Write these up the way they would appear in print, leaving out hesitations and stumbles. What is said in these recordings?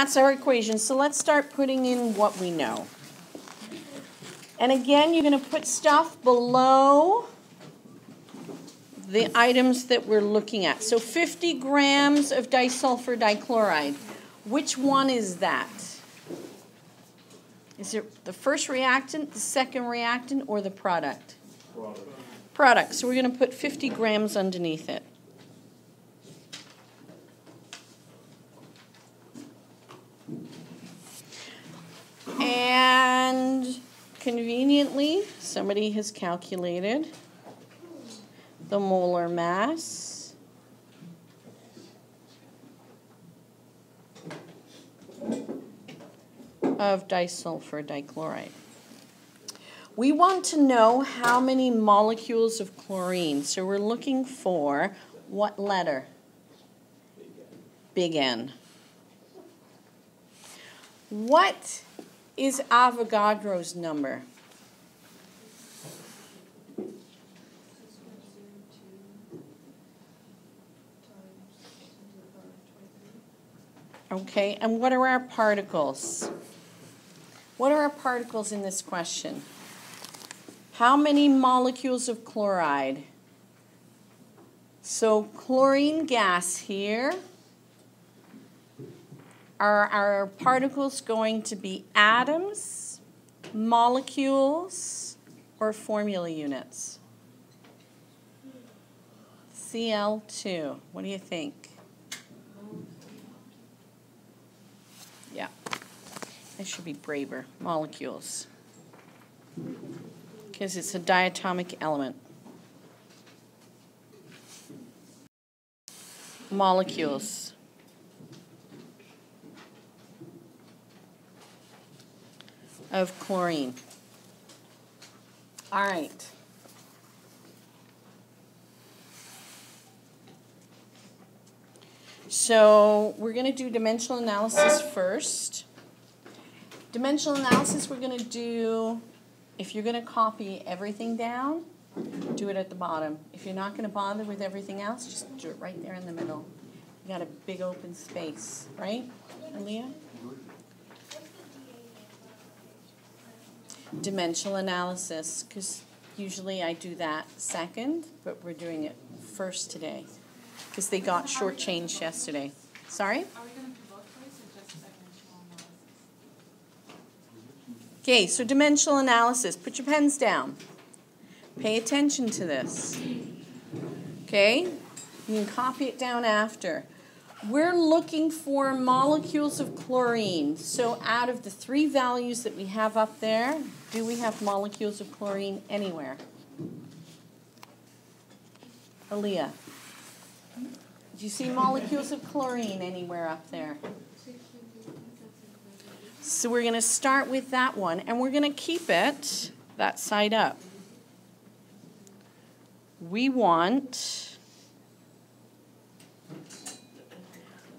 that's our equation. So let's start putting in what we know. And again, you're going to put stuff below the items that we're looking at. So 50 grams of disulfur dichloride. Which one is that? Is it the first reactant, the second reactant, or the product? Product. So we're going to put 50 grams underneath it. And conveniently, somebody has calculated the molar mass of disulfur dichloride. We want to know how many molecules of chlorine. So we're looking for what letter? Big N. What is Avogadro's number? Okay, and what are our particles? What are our particles in this question? How many molecules of chloride? So chlorine gas here. Are our particles going to be atoms, molecules, or formula units? Cl2. What do you think? Yeah. I should be braver. Molecules. Because it's a diatomic element. Molecules. Of chlorine. All right. So we're going to do dimensional analysis first. Dimensional analysis we're going to do, if you're going to copy everything down, do it at the bottom. If you're not going to bother with everything else, just do it right there in the middle. You got a big open space, right, Aaliyah? Dimensional analysis, because usually I do that second, but we're doing it first today, because they got shortchanged yesterday. Sorry? Are we going to do both ways or just dimensional analysis? Okay, so dimensional analysis. Put your pens down. Pay attention to this. Okay? You can copy it down after. We're looking for molecules of chlorine. So out of the 3 values that we have up there, do we have molecules of chlorine anywhere? Aaliyah, do you see molecules of chlorine anywhere up there? So we're going to start with that one, and we're going to keep it that side up. We want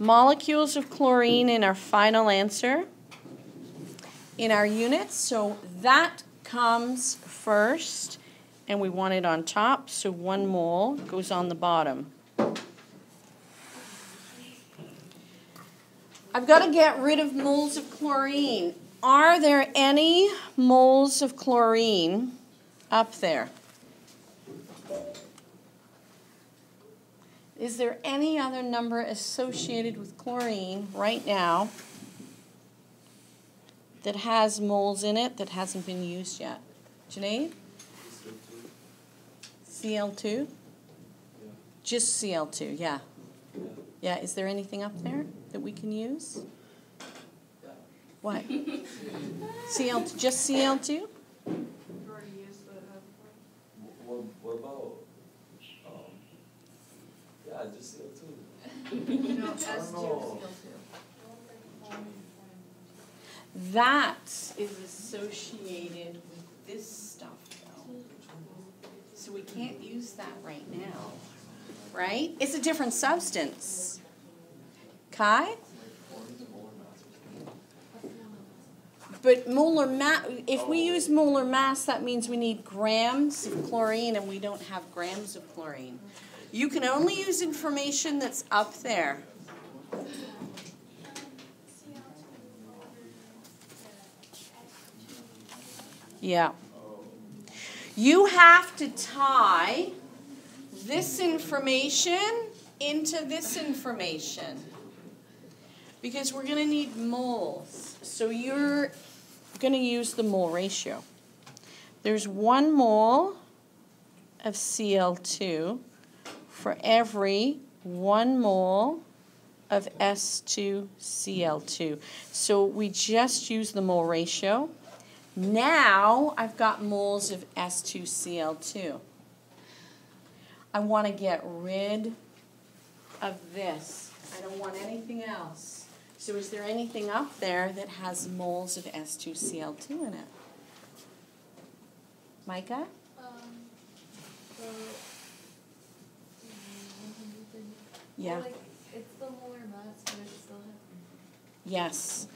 molecules of chlorine in our final answer in our units. So that comes first, and we want it on top, so 1 mole goes on the bottom. I've got to get rid of moles of chlorine. Are there any moles of chlorine up there? Is there any other number associated with chlorine right now that has moles in it that hasn't been used yet? Junaid? Cl2? Yeah. Just Cl2, yeah. Yeah, is there anything up there that we can use? Yeah. What? Cl2, just Cl2? What about, yeah, just CO2. No, S2, That is associated with this stuff, though. So we can't use that right now, right? It's a different substance. Kai? But molar mass, if we use molar mass, that means we need grams of chlorine, and we don't have grams of chlorine. You can only use information that's up there. Yeah. You have to tie this information into this information because we're going to need moles. So you're going to use the mole ratio. There's 1 mole of Cl2 for every 1 mole of S2Cl2. So we just use the mole ratio. Now I've got moles of S2Cl2. I want to get rid of this. I don't want anything else. So is there anything up there that has moles of S2Cl2 in it? Micah? Yeah. Well, like, it's the molar mass, but it still has. Yes,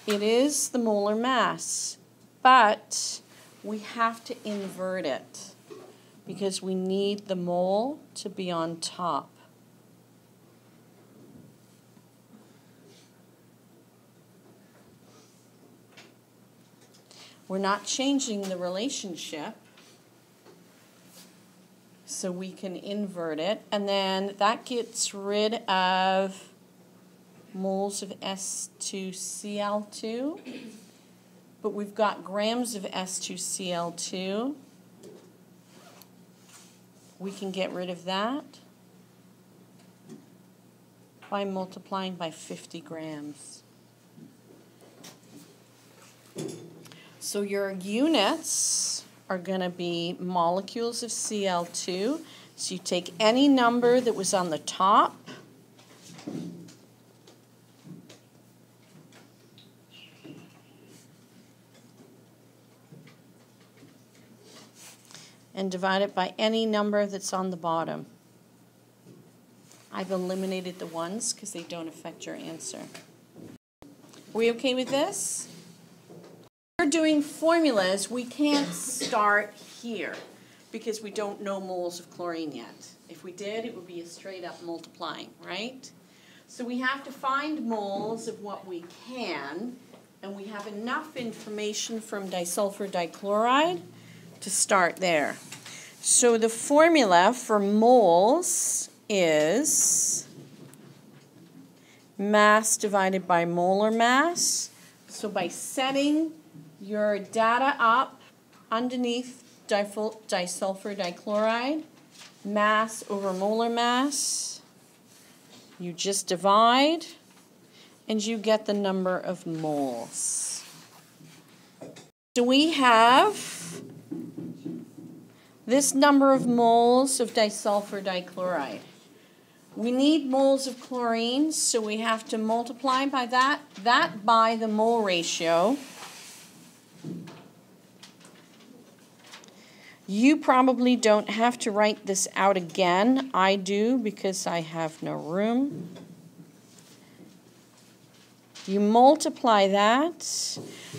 it is the molar mass, but we have to invert it because we need the mole to be on top. We're not changing the relationship, so we can invert it, and then that gets rid of moles of S2Cl2, but we've got grams of S2Cl2. We can get rid of that by multiplying by 50 grams. So your units are going to be molecules of Cl2. So you take any number that was on the top, and divide it by any number that's on the bottom. I've eliminated the ones because they don't affect your answer. Are we okay with this? We're doing formulas. We can't start here because we don't know moles of chlorine yet. If we did, it would be a straight up multiplying, right? So we have to find moles of what we can, and we have enough information from disulfur dichloride to start there. So the formula for moles is mass divided by molar mass. So by setting your data up underneath disulfur dichloride, mass over molar mass, you just divide and you get the number of moles. So we have this number of moles of disulfur dichloride. We need moles of chlorine, so we have to multiply by that by the mole ratio. You probably don't have to write this out again. I do because I have no room. You multiply that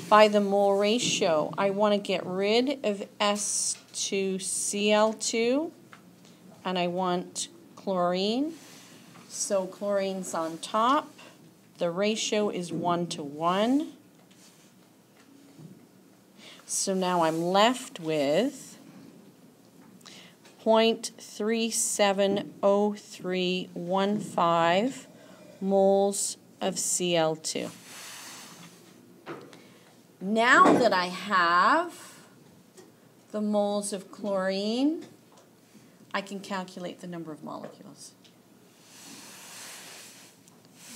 by the mole ratio. I want to get rid of S2Cl2, and I want chlorine. So chlorine's on top. The ratio is 1 to 1. So now I'm left with 0.370315 moles of Cl2. Now that I have the moles of chlorine, I can calculate the number of molecules.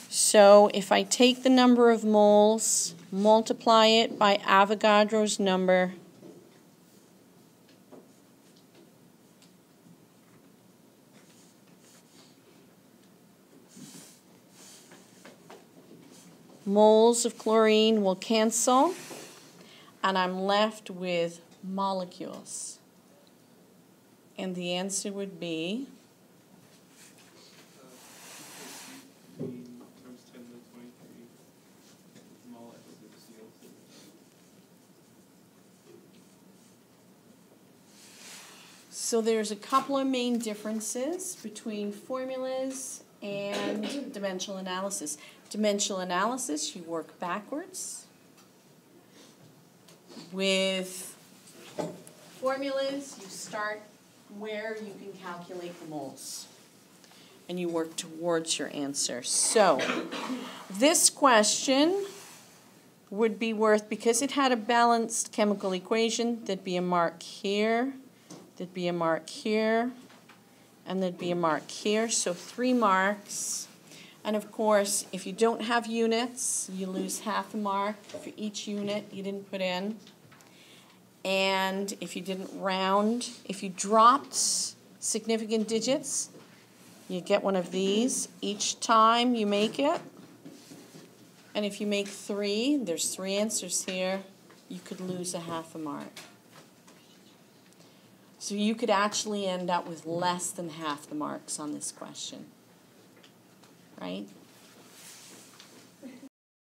So if I take the number of moles, multiply it by Avogadro's number, moles of chlorine will cancel, and I'm left with molecules. And the answer would be so there's a couple of main differences between formulas and dimensional analysis. Dimensional analysis, you work backwards. With Formulas, you start where you can calculate the moles. And you work towards your answer. So, this question would be worth, because it had a balanced chemical equation, there'd be a mark here, there'd be a mark here, and there'd be a mark here, so 3 marks. And of course, if you don't have units, you lose half a mark for each unit you didn't put in. And if you didn't round, if you dropped significant digits, you get one of these each time you make it. And if you make 3, there's 3 answers here, you could lose a half a mark. So you could actually end up with less than half the marks on this question, right?